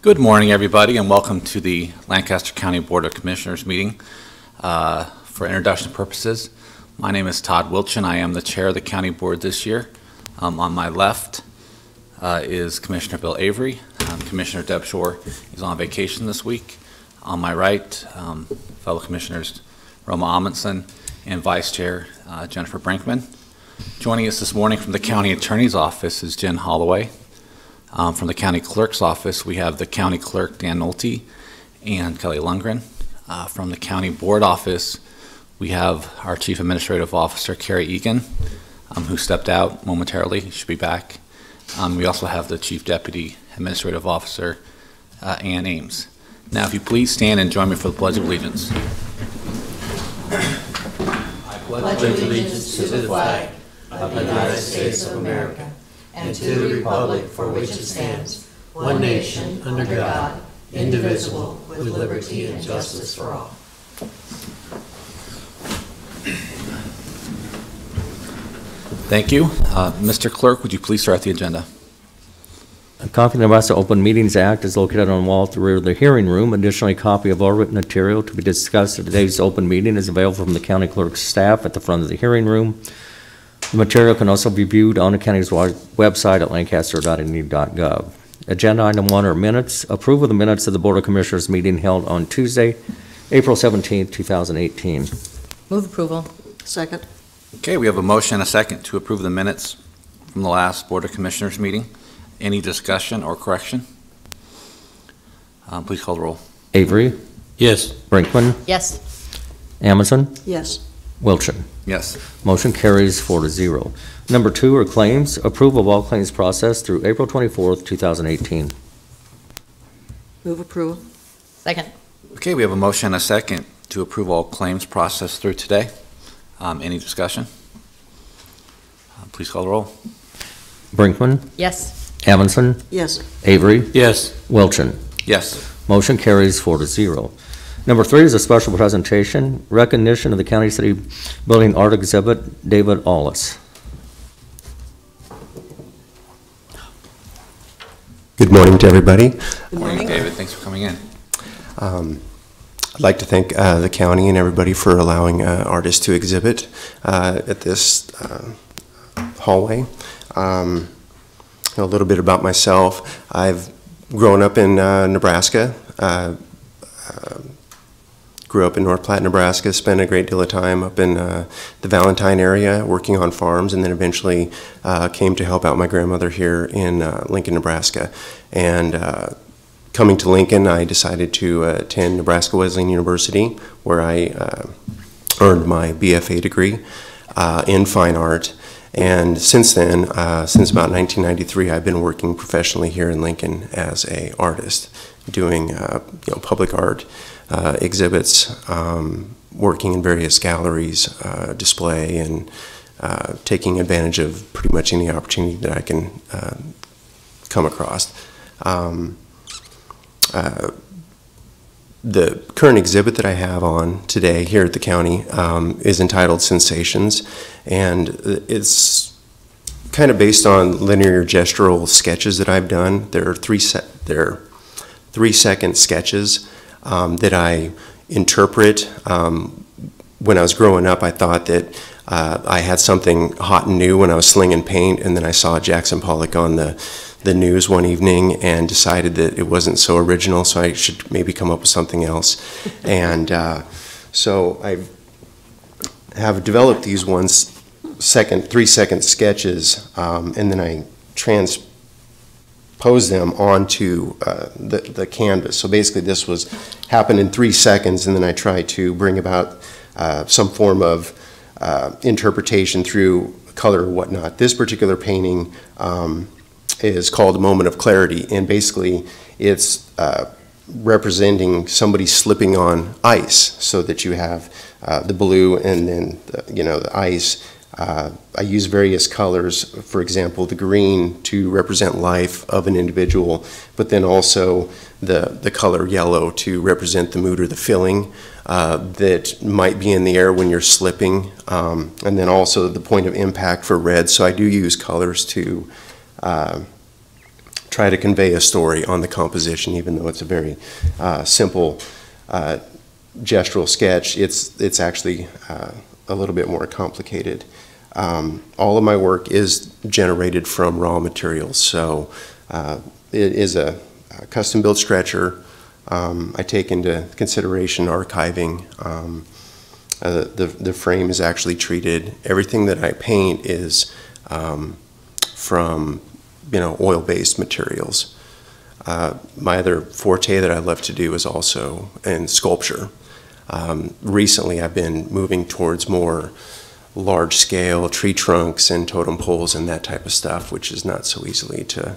Good morning, everybody, and welcome to the Lancaster County Board of Commissioners meeting. For introduction purposes, my name is Todd Wilchin. I am the chair of the county board this year. On my left is Commissioner Bill Avery. Commissioner Deb Shore is on vacation this week. On my right, fellow commissioners Roma Amundsen and Vice Chair Jennifer Brinkman. Joining us this morning from the County Attorney's Office is Jen Holloway. From the County Clerk's Office, we have the County Clerk Dan Nolte and Kelly Lundgren. From the County Board Office, we have our Chief Administrative Officer Carrie Egan, who stepped out momentarily. He should be back. We also have the Chief Deputy Administrative Officer Ann Ames. Now, if you please stand and join me for the Pledge of Allegiance. I pledge allegiance to the flag of the United States of America and to the republic for which it stands, one nation, under God, indivisible, with liberty and justice for all. Thank you. Mr. Clerk, would you please start the agenda? A copy of the Nebraska Open Meetings Act is located on the wall at the rear of the hearing room. Additionally, a copy of all written material to be discussed at today's open meeting is available from the county clerk's staff at the front of the hearing room. The material can also be viewed on the county's website at lancaster.ne.gov. Agenda item 1 are minutes. Approval of the minutes of the Board of Commissioners meeting held on Tuesday, April 17, 2018. Move approval. Second. Okay, we have a motion and a second to approve the minutes from the last Board of Commissioners meeting. Any discussion or correction? Please call the roll. Avery? Yes. Brinkman? Yes. Amundsen? Yes. Wilchin? Yes. Motion carries 4-0. Number 2 are claims. Approval of all claims processed through April 24th, 2018. Move approval. Second. Okay, we have a motion and a second to approve all claims processed through today. Any discussion? Please call the roll. Brinkman? Yes. Amundsen? Yes. Avery? Yes. Wilchin? Yes. Motion carries 4-0. Number 3 is a special presentation, recognition of the County City Building Art Exhibit, David Allis. Good morning to everybody. Good morning, David. Thanks for coming in. I'd like to thank the county and everybody for allowing artists to exhibit at this hallway. A little bit about myself. I've grown up in Nebraska. Grew up in North Platte, Nebraska, spent a great deal of time up in the Valentine area working on farms, and then eventually came to help out my grandmother here in Lincoln, Nebraska. And coming to Lincoln, I decided to attend Nebraska Wesleyan University, where I earned my BFA degree in fine art. And since then, since about 1993, I've been working professionally here in Lincoln as an artist, doing public art exhibits, working in various galleries, display, and taking advantage of pretty much any opportunity that I can come across. The current exhibit that I have on today here at the county is entitled Sensations, and it's kind of based on linear gestural sketches that I've done. There are three second sketches that I interpret. When I was growing up, I thought that I had something hot and new when I was slinging paint, and then I saw Jackson Pollock on the news one evening and decided that it wasn't so original, so I should maybe come up with something else. And so I have developed these 3-second sketches, and then I transpose them onto the canvas. So basically this happened in 3 seconds, and then I try to bring about some form of interpretation through color or whatnot. This particular painting is called A Moment of Clarity, and basically it's representing somebody slipping on ice, so that you have the blue and then the ice. I use various colors, for example, the green to represent life of an individual, but then also the color yellow to represent the mood or the feeling that might be in the air when you're slipping, and then also the point of impact for red. So I do use colors to try to convey a story on the composition, even though it's a very simple gestural sketch. It's actually a little bit more complicated. All of my work is generated from raw materials, so it is a custom-built stretcher. I take into consideration archiving. The frame is actually treated. Everything that I paint is from oil-based materials. My other forte that I love to do is also in sculpture. Recently, I've been moving towards more large-scale tree trunks and totem poles and that type of stuff, which is not so easily to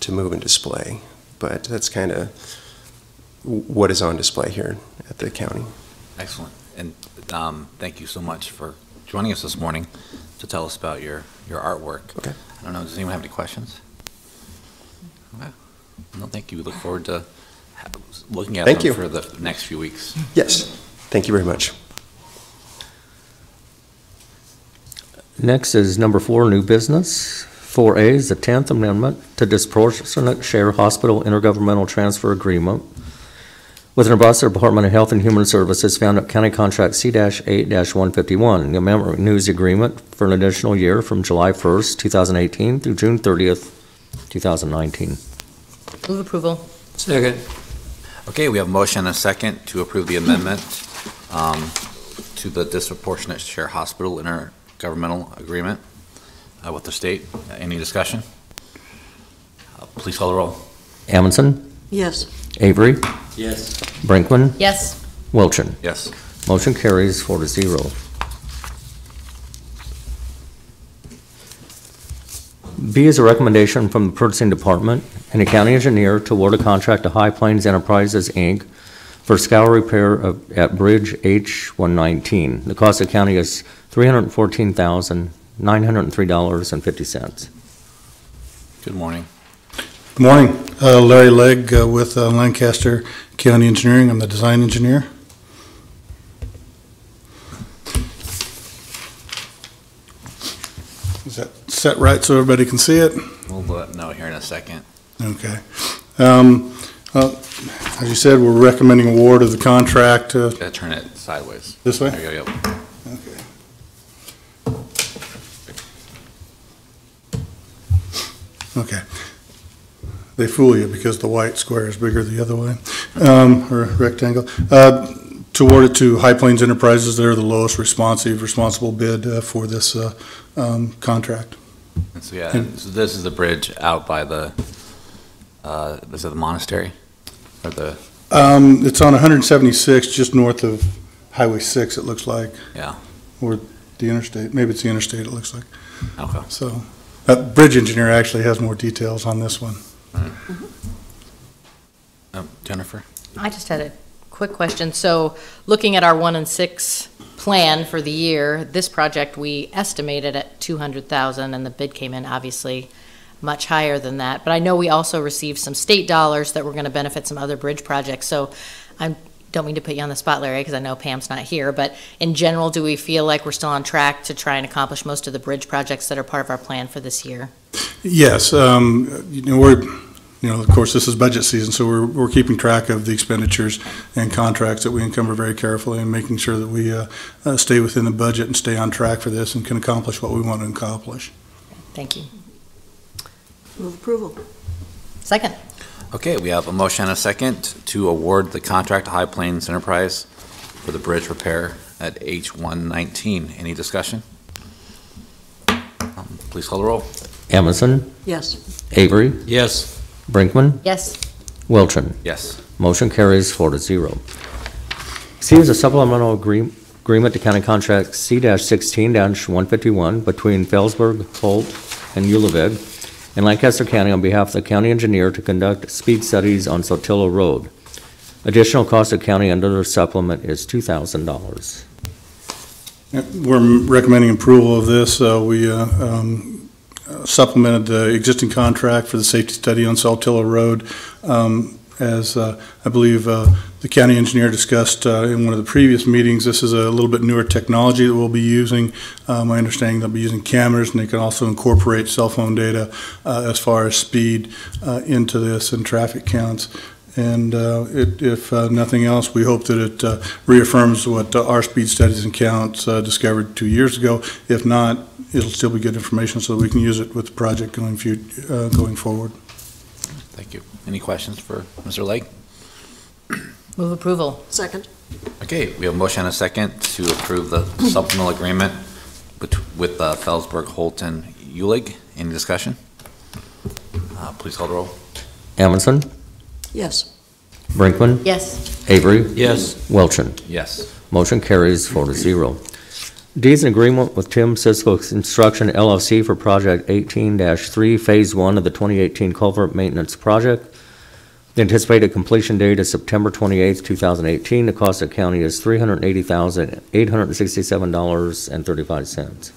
move and display. But that's kind of what is on display here at the county. Excellent. And thank you so much for joining us this morning to tell us about your artwork. Okay. I don't know, does anyone have any questions? Okay. No, thank you. We look forward to looking at Thank them you. for the next few weeks. Yes. Thank you very much. Next is number 4, new business. 4A is the 10th Amendment to Disproportionate Share Hospital Intergovernmental Transfer Agreement with Nebraska Department of Health and Human Services found at County Contract C-8-151. The amendment renews the agreement for an additional year from July 1st, 2018 through June 30th, 2019. Move approval. Second. Okay, we have a motion and a second to approve the amendment to the Disproportionate Share Hospital Intergovernmental Agreement with the state. Any discussion? Please call the roll. Amundson, Yes. Avery, Yes. Brinkman, Yes. Wilchin. Yes. Motion carries 4-0. B is a recommendation from the Purchasing Department and the County Engineer to award a contract to High Plains Enterprises, Inc. for scour repair at Bridge H-119. The cost of the county is $314,903.50. Good morning. Good morning. Larry Legg with Lancaster County Engineering. I'm the design engineer. Is that set right so everybody can see it? We'll let know here in a second. Okay. As you said, we're recommending award of the contract. Gotta turn it sideways. This way? There you go. Yep. Okay. They fool you because the white square is bigger the other way, or rectangle. To award it to High Plains Enterprises, they're the lowest responsible bid for this contract. And so, yeah, so this is the bridge out by the, is it the monastery? Or the, It's on 176, just north of Highway 6, it looks like, yeah, or the interstate. Maybe it's the interstate, it looks like. okay. So, bridge engineer actually has more details on this one. Jennifer? I just had a quick question. So looking at our 1 and 6 plan for the year, this project we estimated at $200,000 and the bid came in obviously much higher than that. But I know we also received some state dollars that were going to benefit some other bridge projects. So I don't mean to put you on the spot, Larry, because I know Pam's not here, but in general, do we feel like we're still on track to try and accomplish most of the bridge projects that are part of our plan for this year? Yes, of course, this is budget season, so we're keeping track of the expenditures and contracts that we encumber very carefully and making sure that we stay within the budget and stay on track for this and can accomplish what we want to accomplish. Thank you. Move approval. Second. Okay, we have a motion and a second to award the contract to High Plains Enterprise for the bridge repair at H-119. Any discussion? Please call the roll. Amundson, Yes. Avery, Yes. Brinkman, Yes. Wilchin. Yes. Motion carries 4-0. C is a supplemental agreement to county contract C-16-151 between Felsberg, Holt, and Ullvig in Lancaster County on behalf of the county engineer to conduct speed studies on Sotillo Road. Additional cost of county under the supplement is $2,000. We're recommending approval of this. We supplemented the existing contract for the safety study on Saltillo Road. As I believe the county engineer discussed in one of the previous meetings, this is a little bit newer technology that we'll be using. My understanding they'll be using cameras, and they can also incorporate cell phone data as far as speed into this and traffic counts. And if nothing else, we hope that it reaffirms what our speed studies and counts discovered 2 years ago. If not, it'll still be good information so that we can use it with the project going forward. Thank you. Any questions for Mr. Lake? Move approval. Second. Okay, we have a motion and a second to approve the supplemental agreement with Felsberg, Holt, and Ulig. Any discussion? Please call the roll. Amundson, Yes. Brinkman, Yes. Avery, Yes. Welchun. Yes. Motion carries 4-0. D is an agreement with Tim Cisco Construction LLC for Project 18-3, Phase 1 of the 2018 Culvert Maintenance Project. The anticipated completion date is September 28th, 2018. The cost of county is $380,867.35.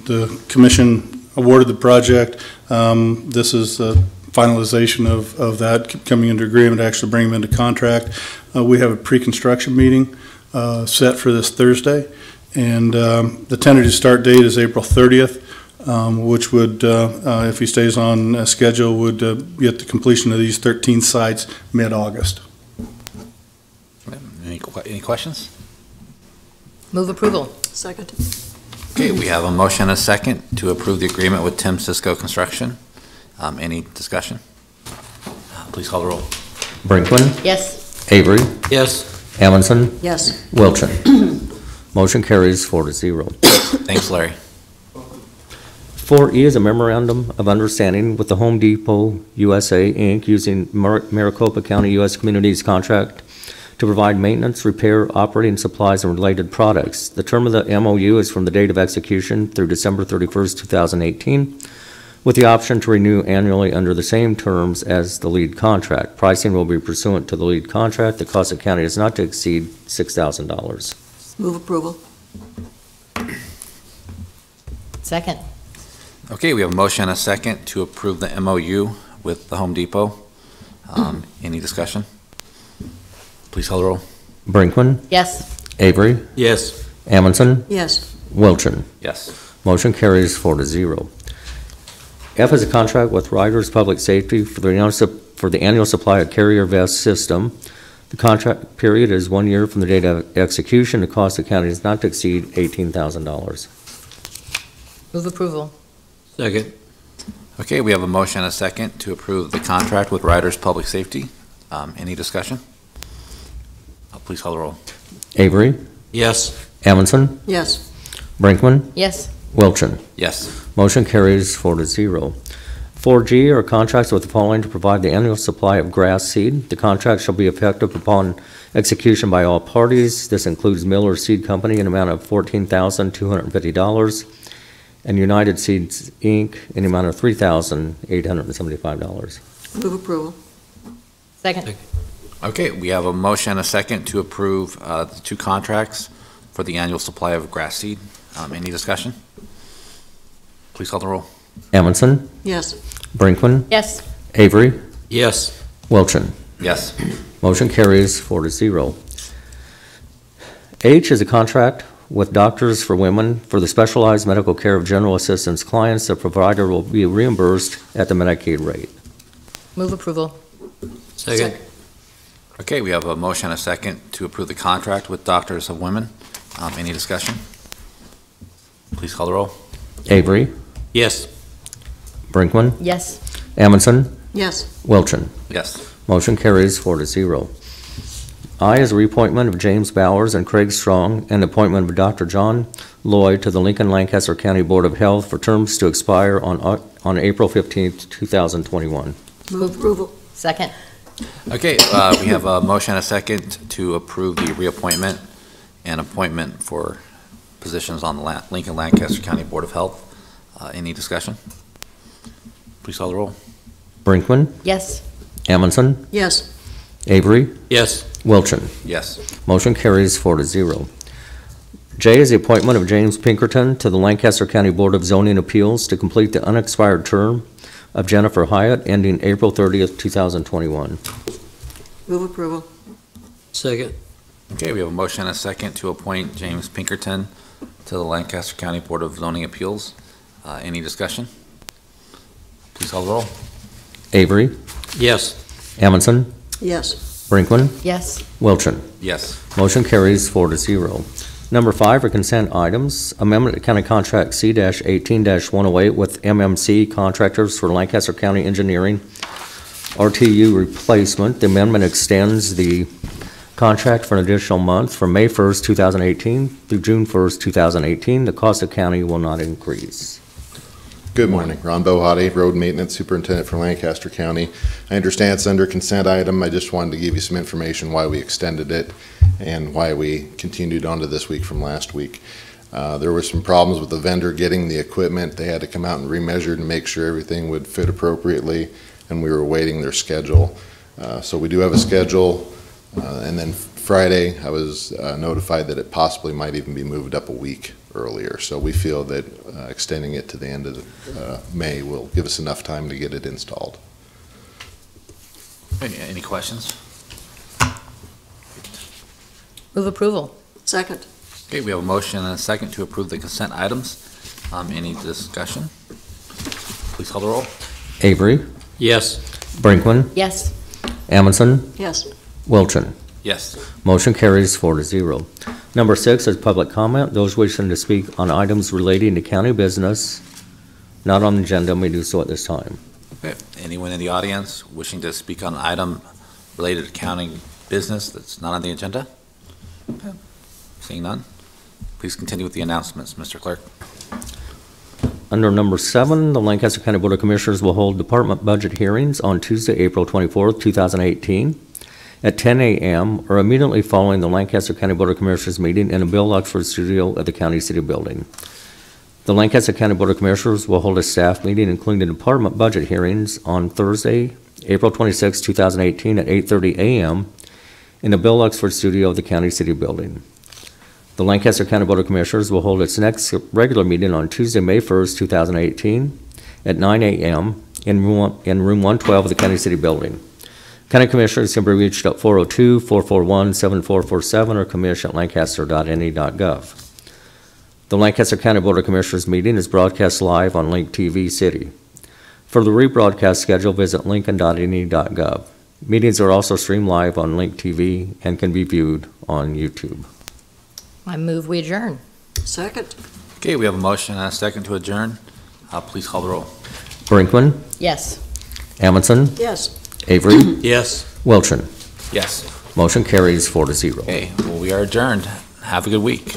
The commission awarded the project. This is finalization of that, coming into agreement, actually bringing them into contract. We have a pre-construction meeting set for this Thursday, and the tentative start date is April 30th, which would, if he stays on schedule, would get the completion of these 13 sites mid-August. Any questions? Move approval. Second. Okay, we have a motion and a second to approve the agreement with Tim Cisco Construction. Any discussion? Please call the roll. Brinkman, Yes. Avery, Yes. Amundson, Yes. Wilchin. Motion carries 4-0. Thanks, Larry. 4E is a memorandum of understanding with the Home Depot USA, Inc., using Maricopa County U.S. Communities contract to provide maintenance, repair, operating supplies, and related products. The term of the MOU is from the date of execution through December 31st, 2018, with the option to renew annually under the same terms as the lead contract. Pricing will be pursuant to the lead contract. The cost of county is not to exceed $6,000. Move approval. Second. Okay, we have a motion and a second to approve the MOU with the Home Depot. Any discussion? Please call the roll. Brinkman, Yes. Avery, Yes. Amundson, Yes. Wilchin. Yes. Motion carries 4-0. F is a contract with Riders Public Safety for the annual supply of carrier vest system. The contract period is 1 year from the date of execution. The cost of county is not to exceed $18,000. Move approval. Second. Okay, we have a motion and a second to approve the contract with Riders Public Safety. Any discussion? Please call the roll. Avery, Yes. Amundson, Yes. Brinkman, Yes. Wilchin. Yes. Motion carries 4-0. 4G are contracts with the following to provide the annual supply of grass seed. The contract shall be effective upon execution by all parties. This includes Miller Seed Company in an amount of $14,250 and United Seeds, Inc. in the amount of $3,875. Move approval. Second. Okay, we have a motion and a second to approve the two contracts for the annual supply of grass seed. Any discussion? Please call the roll. Amundson, Yes. Brinkman, Yes. Avery, Yes. Wilchin. Yes. Motion carries 4-0. H is a contract with Doctors for Women for the specialized medical care of general assistance clients. The provider will be reimbursed at the Medicaid rate. Move approval. Second. Okay, we have a motion and a second to approve the contract with Doctors of Women. Any discussion? Please call the roll. Avery, Yes. Brinkman, Yes. Amundson, Yes. Wilchin. Yes. Motion carries 4-0. I is a reappointment of James Bowers and Craig Strong and appointment of Dr. John Lloyd to the Lincoln Lancaster County Board of Health for terms to expire on April 15th, 2021. Move approval. Second. Okay, we have a motion and a second to approve the reappointment and appointment for positions on the Lincoln Lancaster County Board of Health. Any discussion? Please call the roll. Brinkman, Yes. Amundson, Yes. Avery, Yes. Wilchin. Yes. Motion carries 4-0. J is the appointment of James Pinkerton to the Lancaster County Board of Zoning Appeals to complete the unexpired term of Jennifer Hyatt, ending April 30th, 2021. Move approval. Second. Okay, we have a motion and a second to appoint James Pinkerton to the Lancaster County Board of Zoning Appeals. Any discussion? Please call the roll. Avery, Yes. Amundson, Yes. Brinkman, Yes. Wilchin. Yes. Motion carries 4-0. Number 5 are consent items. Amendment to County Contract C-18-108 with MMC Contractors for Lancaster County Engineering RTU replacement. The amendment extends the contract for an additional month from May 1st, 2018 through June 1st, 2018. The cost of county will not increase. Good morning. Ron Bohati, Road Maintenance Superintendent for Lancaster County. I understand it's under consent item. I just wanted to give you some information why we extended it and why we continued on to this week from last week. There were some problems with the vendor getting the equipment. They had to come out and remeasure and make sure everything would fit appropriately, and we were awaiting their schedule. So we do have a schedule, and then Friday I was notified that it possibly might even be moved up a week earlier. So we feel that extending it to the end of May will give us enough time to get it installed. Any questions? Move approval. Second. Okay, we have a motion and a second to approve the consent items. Any discussion? Please call the roll. Avery, Yes. Brinkman, Yes. Amundson, Yes. Wilchin. Yes. Motion carries 4-0. Number 6 is public comment. Those wishing to speak on items relating to county business not on the agenda may do so at this time. Okay. Anyone in the audience wishing to speak on an item related to county business that's not on the agenda? Okay. Seeing none, please continue with the announcements, Mr. Clerk. Under number 7, the Lancaster County Board of Commissioners will hold department budget hearings on Tuesday, April 24th, 2018 at 10 a.m. or immediately following the Lancaster County Board of Commissioners meeting in the Bill Luxford studio at the County City Building. The Lancaster County Board of Commissioners will hold a staff meeting including department budget hearings on Thursday, April 26, 2018 at 8:30 a.m. in the Bill Luxford studio of the County City Building. The Lancaster County Board of Commissioners will hold its next regular meeting on Tuesday, May 1st, 2018 at 9 a.m. in room 112 of the County City Building. County Commissioners can be reached at 402-441-7447 or commission@lancaster.ne.gov. The Lancaster County Board of Commissioners meeting is broadcast live on Link TV City. For the rebroadcast schedule, visit lincoln.ne.gov. Meetings are also streamed live on Link TV and can be viewed on YouTube. I move we adjourn. Second. Okay, we have a motion and a second to adjourn. Please call the roll. Brinkman, Yes. Amundson, Yes. Avery, Yes. Wilchin. Yes. Motion carries 4-0. Okay, well, we are adjourned. Have a good week.